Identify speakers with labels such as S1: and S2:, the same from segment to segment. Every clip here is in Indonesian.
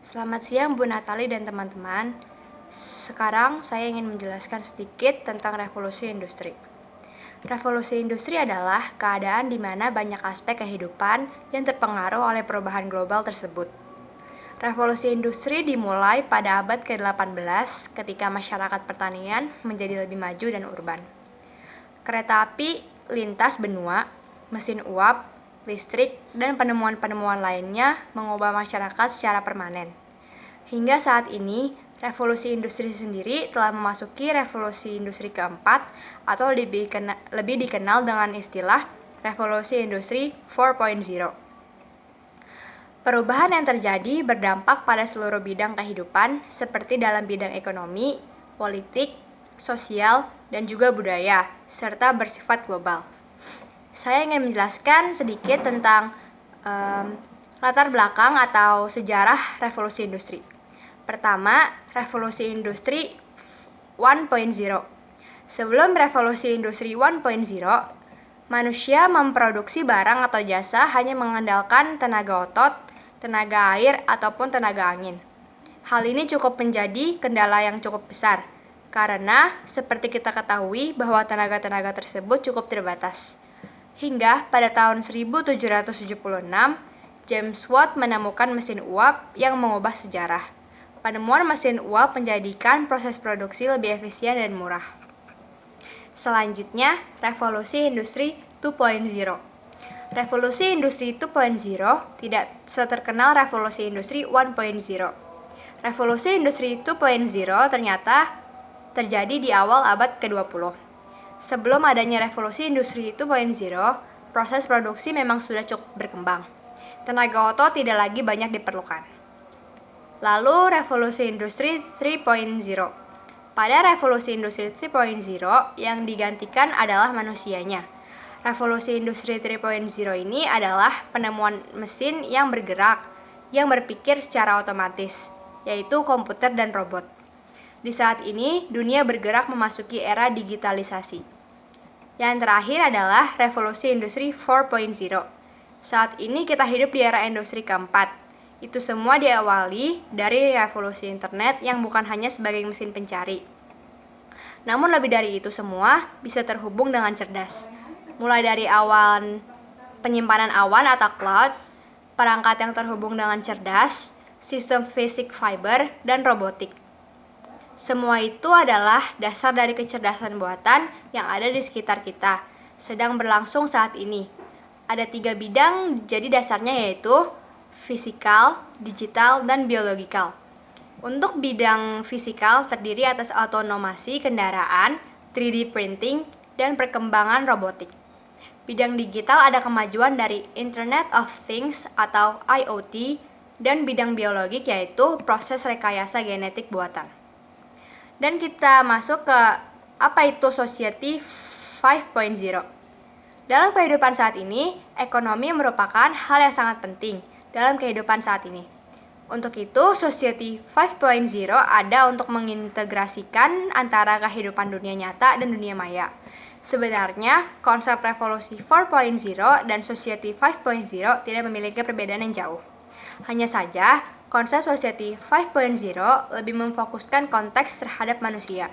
S1: Selamat siang Bu Natali dan teman-teman. Sekarang saya ingin menjelaskan sedikit tentang revolusi industri. Revolusi industri adalah keadaan di mana banyak aspek kehidupan yang terpengaruh oleh perubahan global tersebut. Revolusi industri dimulai pada abad ke-18 ketika masyarakat pertanian menjadi lebih maju dan urban. Kereta api lintas benua, mesin uap, listrik, dan penemuan-penemuan lainnya mengubah masyarakat secara permanen. Hingga saat ini, revolusi industri sendiri telah memasuki revolusi industri keempat atau lebih dikenal dengan istilah revolusi industri 4.0. Perubahan yang terjadi berdampak pada seluruh bidang kehidupan seperti dalam bidang ekonomi, politik, sosial, dan juga budaya, serta bersifat global. Saya ingin menjelaskan sedikit tentang latar belakang atau sejarah revolusi industri. Pertama, revolusi industri 1.0. Sebelum revolusi industri 1.0, manusia memproduksi barang atau jasa hanya mengandalkan tenaga otot, tenaga air, ataupun tenaga angin. Hal ini cukup menjadi kendala yang cukup besar, karena seperti kita ketahui bahwa tenaga-tenaga tersebut cukup terbatas. Hingga pada tahun 1776, James Watt menemukan mesin uap yang mengubah sejarah. Penemuan mesin uap menjadikan proses produksi lebih efisien dan murah. Selanjutnya, revolusi industri 2.0. Revolusi industri 2.0 tidak seterkenal revolusi industri 1.0. Revolusi industri 2.0 ternyata terjadi di awal abad ke-20. Sebelum adanya revolusi industri 2.0, proses produksi memang sudah cukup berkembang. Tenaga otot tidak lagi banyak diperlukan. Lalu revolusi industri 3.0. Pada revolusi industri 3.0 yang digantikan adalah manusianya. Revolusi industri 3.0 ini adalah penemuan mesin yang bergerak, yang berpikir secara otomatis, yaitu komputer dan robot. Di saat ini, dunia bergerak memasuki era digitalisasi. Yang terakhir adalah revolusi industri 4.0. Saat ini kita hidup di era industri keempat. Itu semua diawali dari revolusi internet yang bukan hanya sebagai mesin pencari. Namun lebih dari itu semua bisa terhubung dengan cerdas. Mulai dari penyimpanan awan atau cloud, perangkat yang terhubung dengan cerdas, sistem fisik fiber, dan robotik. Semua itu adalah dasar dari kecerdasan buatan yang ada di sekitar kita, sedang berlangsung saat ini. Ada 3 bidang jadi dasarnya, yaitu fisikal, digital, dan biologikal. Untuk bidang fisikal terdiri atas otonomasi kendaraan, 3D printing, dan perkembangan robotik. Bidang digital ada kemajuan dari Internet of Things atau IoT, dan bidang biologik yaitu proses rekayasa genetik buatan. Dan kita masuk ke apa itu Society 5.0. Dalam kehidupan saat ini, ekonomi merupakan hal yang sangat penting dalam kehidupan saat ini. Untuk itu, Society 5.0 ada untuk mengintegrasikan antara kehidupan dunia nyata dan dunia maya. Sebenarnya, konsep revolusi 4.0 dan Society 5.0 tidak memiliki perbedaan yang jauh. Hanya saja, konsep Society 5.0 lebih memfokuskan konteks terhadap manusia.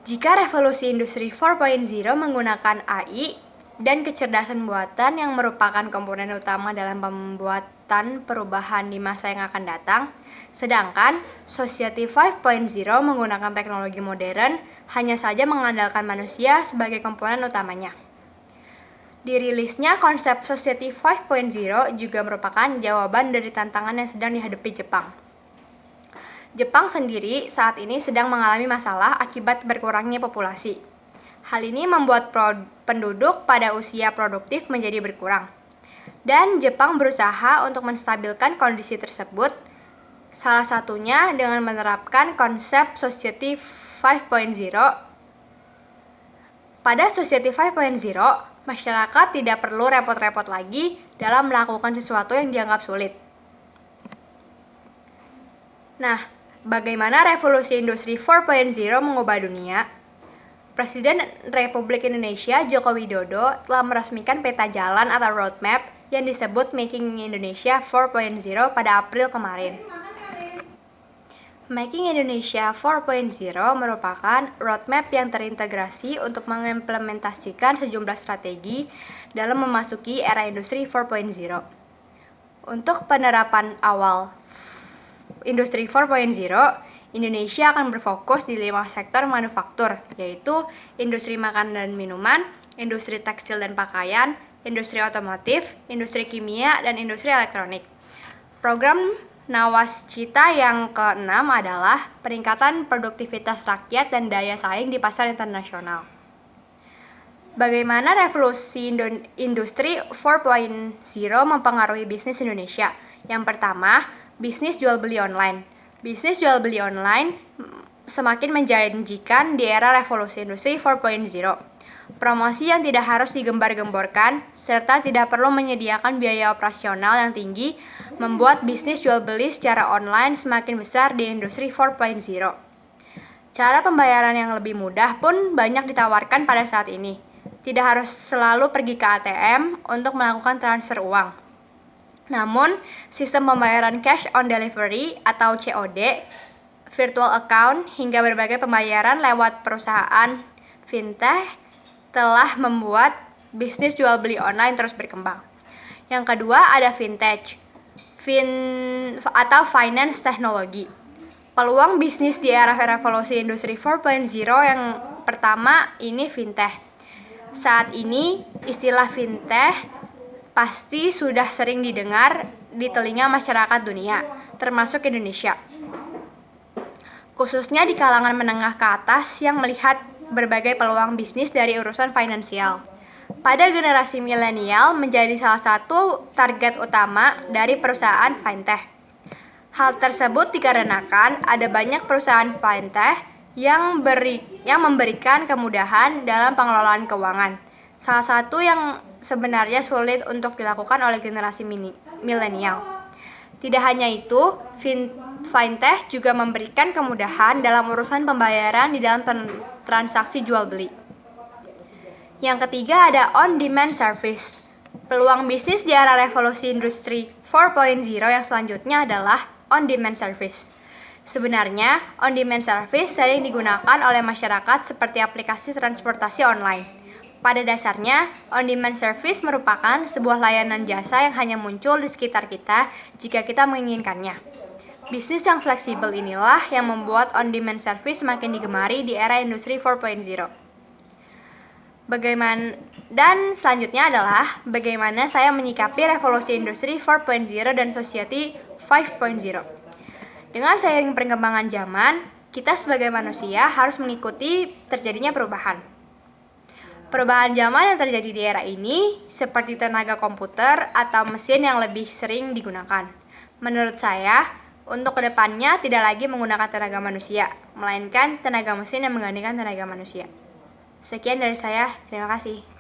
S1: Jika revolusi industri 4.0 menggunakan AI dan kecerdasan buatan yang merupakan komponen utama dalam pembuatan perubahan di masa yang akan datang, sedangkan Society 5.0 menggunakan teknologi modern hanya saja mengandalkan manusia sebagai komponen utamanya. Dirilisnya konsep Society 5.0 juga merupakan jawaban dari tantangan yang sedang dihadapi Jepang. Jepang sendiri saat ini sedang mengalami masalah akibat berkurangnya populasi. Hal ini membuat penduduk pada usia produktif menjadi berkurang. Dan Jepang berusaha untuk menstabilkan kondisi tersebut, salah satunya dengan menerapkan konsep Society 5.0. Pada Society 5.0, masyarakat tidak perlu repot-repot lagi dalam melakukan sesuatu yang dianggap sulit. Nah, bagaimana revolusi industri 4.0 mengubah dunia? Presiden Republik Indonesia Joko Widodo telah meresmikan peta jalan atau roadmap yang disebut Making Indonesia 4.0 pada April kemarin. Making Indonesia 4.0 merupakan roadmap yang terintegrasi untuk mengimplementasikan sejumlah strategi dalam memasuki era industri 4.0. Untuk penerapan awal industri 4.0, Indonesia akan berfokus di 5 sektor manufaktur, yaitu industri makanan dan minuman, industri tekstil dan pakaian, industri otomotif, industri kimia, dan industri elektronik. Program Nawacita yang ke-6 adalah peningkatan produktivitas rakyat dan daya saing di pasar internasional. Bagaimana revolusi industri 4.0 mempengaruhi bisnis Indonesia? Yang pertama, bisnis jual beli online. Bisnis jual beli online semakin menjanjikan di era revolusi industri 4.0. Promosi yang tidak harus digembar-gemborkan, serta tidak perlu menyediakan biaya operasional yang tinggi, membuat bisnis jual beli secara online semakin besar di industri 4.0. Cara pembayaran yang lebih mudah pun banyak ditawarkan pada saat ini. Tidak harus selalu pergi ke ATM untuk melakukan transfer uang. Namun, sistem pembayaran cash on delivery atau COD, virtual account, hingga berbagai pembayaran lewat perusahaan fintech telah membuat bisnis jual beli online terus berkembang. Yang kedua ada fintech, atau finance teknologi. Peluang bisnis di era revolusi industri 4.0 yang pertama ini fintech. Saat ini istilah fintech pasti sudah sering didengar di telinga masyarakat dunia, termasuk Indonesia. Khususnya di kalangan menengah ke atas yang melihat berbagai peluang bisnis dari urusan finansial. Pada generasi milenial menjadi salah satu target utama dari perusahaan fintech. Hal tersebut dikarenakan ada banyak perusahaan fintech yang memberikan kemudahan dalam pengelolaan keuangan. Salah satu yang sebenarnya sulit untuk dilakukan oleh generasi milenial. Tidak hanya itu, fintech juga memberikan kemudahan dalam urusan pembayaran di dalam transaksi jual beli. Yang ketiga ada on-demand service. Peluang bisnis di era revolusi industri 4.0 yang selanjutnya adalah on-demand service. Sebenarnya, on-demand service sering digunakan oleh masyarakat seperti aplikasi transportasi online. Pada dasarnya, on-demand service merupakan sebuah layanan jasa yang hanya muncul di sekitar kita jika kita menginginkannya. Bisnis yang fleksibel inilah yang membuat on-demand service semakin digemari di era industri 4.0. Dan selanjutnya adalah bagaimana saya menyikapi revolusi industri 4.0 dan society 5.0. Dengan seiring perkembangan zaman, kita sebagai manusia harus mengikuti terjadinya perubahan. Perubahan zaman yang terjadi di era ini seperti tenaga komputer atau mesin yang lebih sering digunakan. Menurut saya, untuk kedepannya tidak lagi menggunakan tenaga manusia, melainkan tenaga mesin yang menggantikan tenaga manusia. Sekian dari saya, terima kasih.